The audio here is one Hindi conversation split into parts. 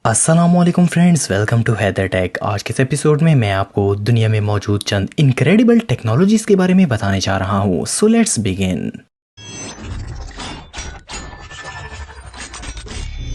अस्सलामुअलैकुम friends, welcome to Haider Tech. आज के इस एपिसोड में मैं आपको दुनिया में मौजूद चंद इनक्रेडिबल टेक्नोलॉजीज के बारे में बताने जा रहा हूँ। So let's begin.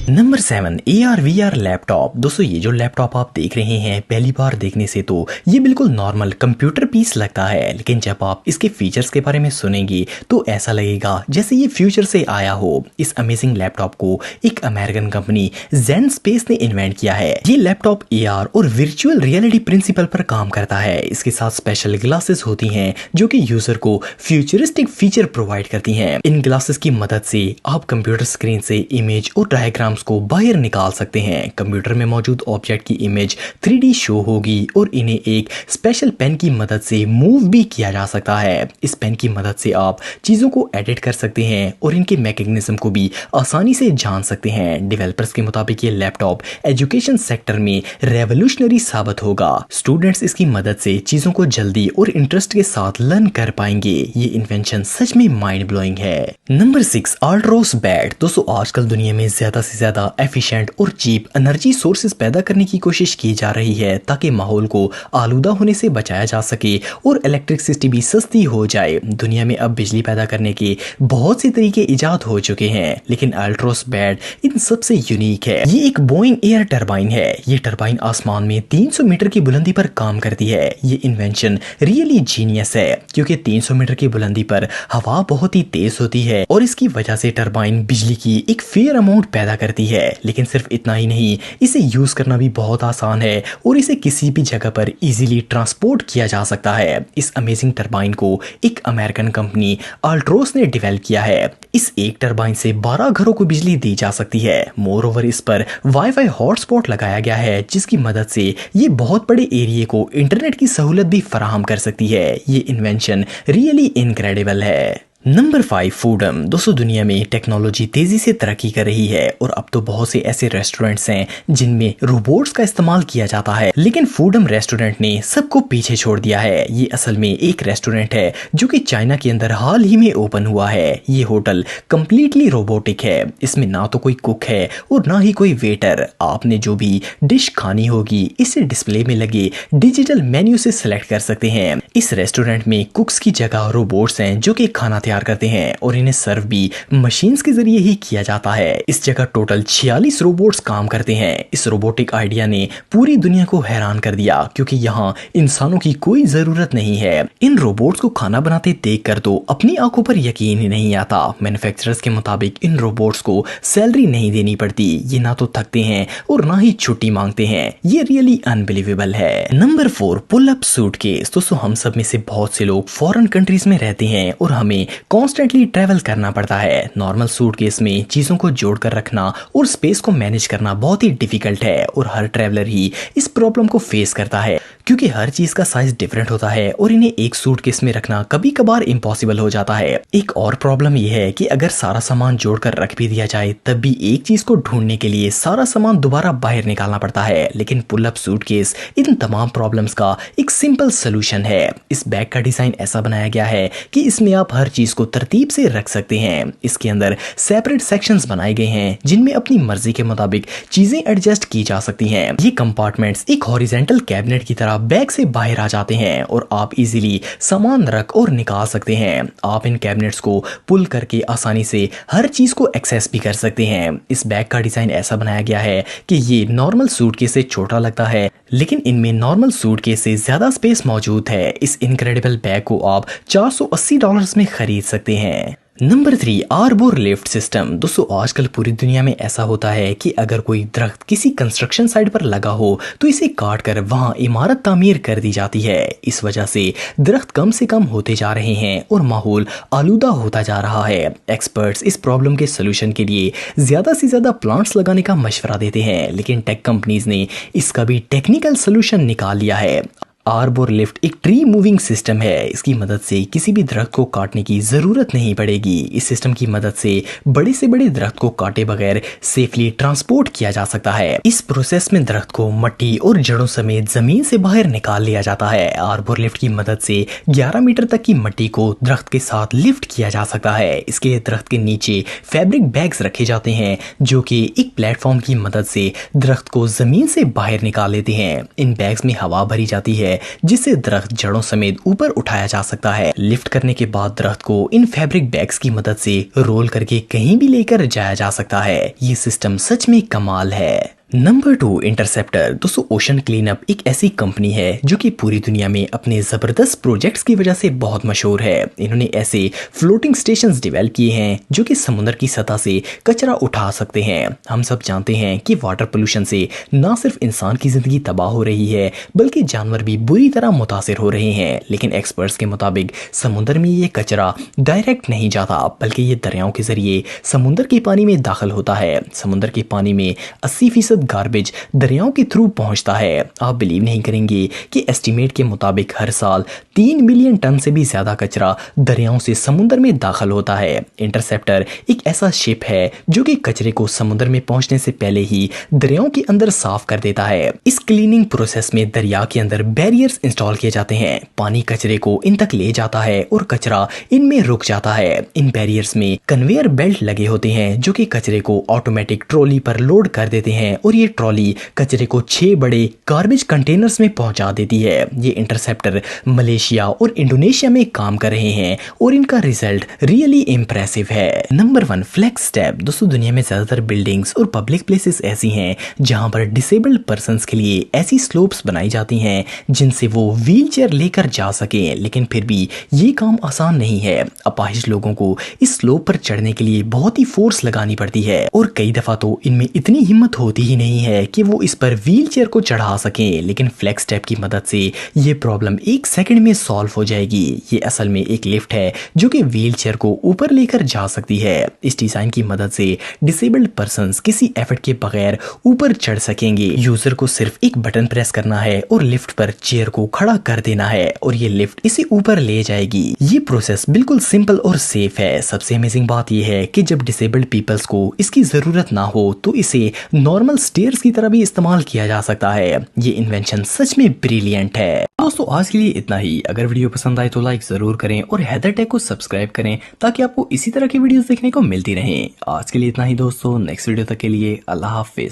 Number 7, AR/VR laptop. दोस्तों, ये जो लैपटॉप आप देख रहे हैं, पहली बार देखने से तो ये बिल्कुल नॉर्मल कंप्यूटर पीस लगता है, लेकिन जब आप इसके फीचर्स के बारे में सुनेंगे तो ऐसा लगेगा जैसे ये फ्यूचर से आया हो। इस अमेजिंग लैपटॉप को एक अमेरिकन कंपनी जेन स्पेस ने इन्वेंट किया है। ये लैपटॉप AR और वर्चुअल रियलिटी प्रिंसिपल पर काम करता है। इसके साथ स्पेशल ग्लासेस होती हैं जो कि यूजर को फ्यूचरिस्टिक फीचर प्रोवाइड करती हैं। इन ग्लासेस की मदद से आप कंप्यूटर स्क्रीन से इमेज और डायग्राम्स को बाहर निकाल सकते हैं। कंप्यूटर में मौजूद ऑब्जेक्ट की इमेज 3D शो होगी और इन्हें एक स्पेशल पेन की मदद से मूव भी किया जा सकता है। इस पेन की मदद से आप चीजों को एडिट कर सकते हैं और इनके मैकेनिज्म को भी आसानी से जान सकते हैं। डेवलपर्स के मुताबिक ये लैपटॉप एजुकेशन सेक्टर में रेवोल्यूशनरी साबित होगा। स्टूडेंट्स इसकी मदद से चीजों को जल्दी और इंटरेस्ट के साथ लर्न कर पाएंगे। ये इन्वेंशन सच में माइंड ब्लोइंग है। Number 6, Altroz bat. दोस्तों, आजकल दुनिया में ज्यादा से ज्यादा एफिशिएंट और चीप एनर्जी सोर्सेज पैदा करने की कोशिश की जा रही है ताकि माहौल को आलूदा होने से बचाया जा सके और इलेक्ट्रिसिटी भी सस्ती हो जाए। दुनिया में अब बिजली पैदा करने के बहुत से तरीके इजाद हो चुके हैं, लेकिन अल्ट्रोस बैट इन सबसे यूनिक है। ये एक बोइंग एयर टरबाइन है। ये टरबाइन आसमान में 300 मीटर की बुलंदी पर काम करती है। ये इन्वेंशन रियली जीनियस है क्योंकि 300 मीटर की बुलंदी पर हवा बहुत ही तेज होती है और इसकी वजह से टरबाइन बिजली की एक फेयर अमाउंट पैदा करती है। लेकिन सिर्फ इतना ही नहीं, इसे यूज करना भी बहुत आसान है और इसे किसी भी जगह पर इजीली ट्रांसपोर्ट किया जा सकता है। इस अमेजिंग टरबाइन को एक अमेरिकन कंपनी अल्ट्रोस ने डेवलप किया है। इस एक टरबाइन से 12 घरों को बिजली दी जा सकती है। मोर ओवर इस पर वाईफाई हॉटस्पॉट लगाया गया है जिसकी मदद से ये बहुत बड़े एरिया को इंटरनेट की सहूलत भी फराहम कर सकती है। ये इन्वेंशन रियली इनक्रेडिबल है। नंबर 5, फूडम। दोस्तों, दुनिया में टेक्नोलॉजी तेजी से तरक्की कर रही है और अब तो बहुत से ऐसे रेस्टोरेंट्स हैं जिनमें रोबोट्स का इस्तेमाल किया जाता है, लेकिन फूडम रेस्टोरेंट ने सबको पीछे छोड़ दिया है। ये असल में एक रेस्टोरेंट है जो कि चाइना के अंदर हाल ही में ओपन हुआ है। ये होटल कंप्लीटली रोबोटिक है। इसमें ना तो कोई कुक है और ना ही कोई वेटर। आपने जो भी डिश खानी होगी इसे डिस्प्ले में लगे डिजिटल मेन्यू से सिलेक्ट कर सकते हैं। इस रेस्टोरेंट में कुक्स की जगह रोबोट्स हैं जो कि खाना तैयार करते हैं और इन्हें सर्व भी मशीन्स के जरिए ही किया जाता है। इस जगह टोटल 46 रोबोट्स काम करते हैं। इस रोबोटिक आइडिया ने पूरी दुनिया को हैरान कर दिया क्योंकि यहाँ इंसानों की कोई जरूरत नहीं है। इन रोबोट्स को खाना बनाते देखकर तो अपनी आंखों पर यकीन ही नहीं आता। मैन्युफैक्चरर्स के मुताबिक इन रोबोट्स को सैलरी नहीं देनी पड़ती। ये ना तो थकते हैं और ना ही छुट्टी मांगते हैं। ये रियली अनबिलीवेबल है। Number 4, pull up suitcase. दोस्तों, हम सब में से बहुत से लोग फॉरेन कंट्रीज में रहते हैं और हमें कॉन्स्टेंटली ट्रेवल करना पड़ता है। नॉर्मल सूटकेस में चीजों को जोड़कर रखना और स्पेस को मैनेज करना बहुत ही डिफिकल्ट है और हर ट्रेवलर ही इस प्रॉब्लम को फेस करता है क्योंकि हर चीज का साइज डिफरेंट होता है और इन्हें एक सूटकेस में रखना कभी कभार इम्पॉसिबल हो जाता है। एक और प्रॉब्लम यह है कि अगर सारा सामान जोड़कर रख भी दिया जाए तब भी एक चीज को ढूंढने के लिए सारा सामान दोबारा बाहर निकालना पड़ता है। लेकिन पुल अप सूटकेस इन तमाम प्रॉब्लम्स का एक सिंपल सोल्यूशन है। इस बैग का डिजाइन ऐसा बनाया गया है कि इसमें आप हर चीज को तरतीब से रख सकते हैं। इसके अंदर सेपरेट सेक्शंस बनाए गए हैं जिनमें अपनी मर्जी के मुताबिक चीजें एडजस्ट की जा सकती हैं। ये कंपार्टमेंट्स एक हॉरिजॉन्टल कैबिनेट की तरह बैग से बाहर आ जाते हैं और आप इजीली सामान रख और निकाल सकते हैं। आप इन कैबिनेट्स को पुल करके आसानी से हर चीज को एक्सेस भी कर सकते हैं। इस बैग का डिजाइन ऐसा बनाया गया है कि ये नॉर्मल सूटकेस से छोटा लगता है, लेकिन इनमें नॉर्मल सूटकेस से ज्यादा स्पेस मौजूद है। इस इनक्रेडिबल बैग को आप $480 में खरीद सकते हैं। Number 3, arbor lift system. दोस्तों, आजकल पूरी दुनिया में ऐसा होता है कि अगर कोई दरख्त किसी कंस्ट्रक्शन साइट पर लगा हो तो इसे काट कर वहां इमारत तामीर कर दी जाती है। इस वजह से दरख्त कम से कम होते जा रहे हैं और माहौल आलूदा होता जा रहा है। एक्सपर्ट्स इस प्रॉब्लम के सोल्यूशन के लिए ज्यादा से ज्यादा प्लांट्स लगाने का मशवरा देते हैं, लेकिन टेक कंपनीज ने इसका भी टेक्निकल सोल्यूशन निकाल लिया है। आर्बोर लिफ्ट एक ट्री मूविंग सिस्टम है। इसकी मदद से किसी भी दरख्त को काटने की जरूरत नहीं पड़ेगी। इस सिस्टम की मदद से बड़े से बड़े दरख्त को काटे बगैर सेफली ट्रांसपोर्ट किया जा सकता है। इस प्रोसेस में दरख्त को मट्टी और जड़ों समेत जमीन से बाहर निकाल लिया जाता है। आर्बोर लिफ्ट की मदद से 11 मीटर तक की मट्टी को दरख्त के साथ लिफ्ट किया जा सकता है। इसके लिए दरख्त के नीचे फैब्रिक बैग्स रखे जाते हैं जो कि एक प्लेटफॉर्म की मदद से दरख्त को जमीन से बाहर निकाल लेते हैं। इन बैग्स में हवा भरी जाती है जिससे दरख्त जड़ों समेत ऊपर उठाया जा सकता है। लिफ्ट करने के बाद दरख्त को इन फैब्रिक बैग्स की मदद से रोल करके कहीं भी लेकर जाया जा सकता है। ये सिस्टम सच में कमाल है। Number 2, interceptor. दोस्तों, ओशन क्लीनअप एक ऐसी कंपनी है जो कि पूरी दुनिया में अपने जबरदस्त प्रोजेक्ट्स की वजह से बहुत मशहूर है। इन्होंने ऐसे फ्लोटिंग स्टेशंस डेवलप किए हैं जो कि समुद्र की सतह से कचरा उठा सकते हैं। हम सब जानते हैं कि वाटर पोल्यूशन से ना सिर्फ इंसान की जिंदगी तबाह हो रही है बल्कि जानवर भी बुरी तरह मुतासिर हो रहे हैं। लेकिन एक्सपर्ट्स के मुताबिक समुद्र में ये कचरा डायरेक्ट नहीं जाता बल्कि ये दरियाओं के जरिए समुद्र के पानी में दाखिल होता है। समुद्र के पानी में 80% गार्बेज दरियाओं के थ्रू पहुंचता है। आप बिलीव नहीं करेंगे कि एस्टीमेट के मुताबिक हर साल 3 मिलियन टन से भी ज्यादा कचरा दरियाओं से समुद्र में दाखिल होता है। इंटरसेप्टर एक ऐसा शिप है जो कि कचरे को समुद्र में पहुंचने से पहले ही दरियाओं के अंदर साफ कर देता है। इस क्लीनिंग प्रोसेस में दरिया के अंदर बैरियर्स इंस्टॉल किए जाते हैं। पानी कचरे को इन तक ले जाता है और कचरा इनमें रुक जाता है। इन बैरियर्स में कन्वेयर बेल्ट लगे होते हैं जो कि कचरे को ऑटोमेटिक ट्रॉली पर लोड कर देते हैं और ये ट्रॉली कचरे को 6 बड़े गार्बेज कंटेनर्स में पहुंचा देती है। ये इंटरसेप्टर मलेशिया और इंडोनेशिया में काम कर रहे हैं और इनका रिजल्ट रियली इंप्रेसिव है। Number 1, flex step. दोस्तों, दुनिया में ज्यादातर बिल्डिंग्स और पब्लिक प्लेसेस ऐसी हैं जहां पर डिसेबल्ड पर्संस के लिए ऐसी स्लोप्स बनाई जाती हैं जिनसे वो व्हील चेयर लेकर जा सके। लेकिन फिर भी ये काम आसान नहीं है। अपाहिज लोगों को इस स्लोप पर चढ़ने के लिए बहुत ही फोर्स लगानी पड़ती है और कई दफा तो इनमें इतनी हिम्मत होती ही नहीं है कि वो इस पर व्हील चेयर को चढ़ा सकें। लेकिन फ्लेक्स स्टेप की मदद से ये प्रॉब्लम 1 सेकंड में सॉल्व हो जाएगी। ये असल में एक लिफ्ट है जो कि व्हील चेयर को ऊपर लेकर जा सकती है। इस डिजाइन की मदद से डिसेबल्ड पर्संस किसी एफर्ट के बगैर ऊपर चढ़ सकेंगे। यूजर को सिर्फ एक बटन प्रेस करना है और लिफ्ट पर चेयर को खड़ा कर देना है और ये लिफ्ट इसे ऊपर ले जाएगी। ये प्रोसेस बिल्कुल सिंपल और सेफ है। सबसे अमेजिंग बात यह है कि जब डिसेबल्ड पीपल्स को इसकी जरूरत ना हो तो इसे नॉर्मल स्टेयर्स की तरह भी इस्तेमाल किया जा सकता है। ये इन्वेंशन सच में ब्रिलियंट है। दोस्तों, आज के लिए इतना ही। अगर वीडियो पसंद आए तो लाइक जरूर करें और हैदर टेक को सब्सक्राइब करें ताकि आपको इसी तरह की वीडियोस देखने को मिलती रहें। आज के लिए इतना ही दोस्तों। नेक्स्ट वीडियो तक के लिए अल्लाह हाफिज।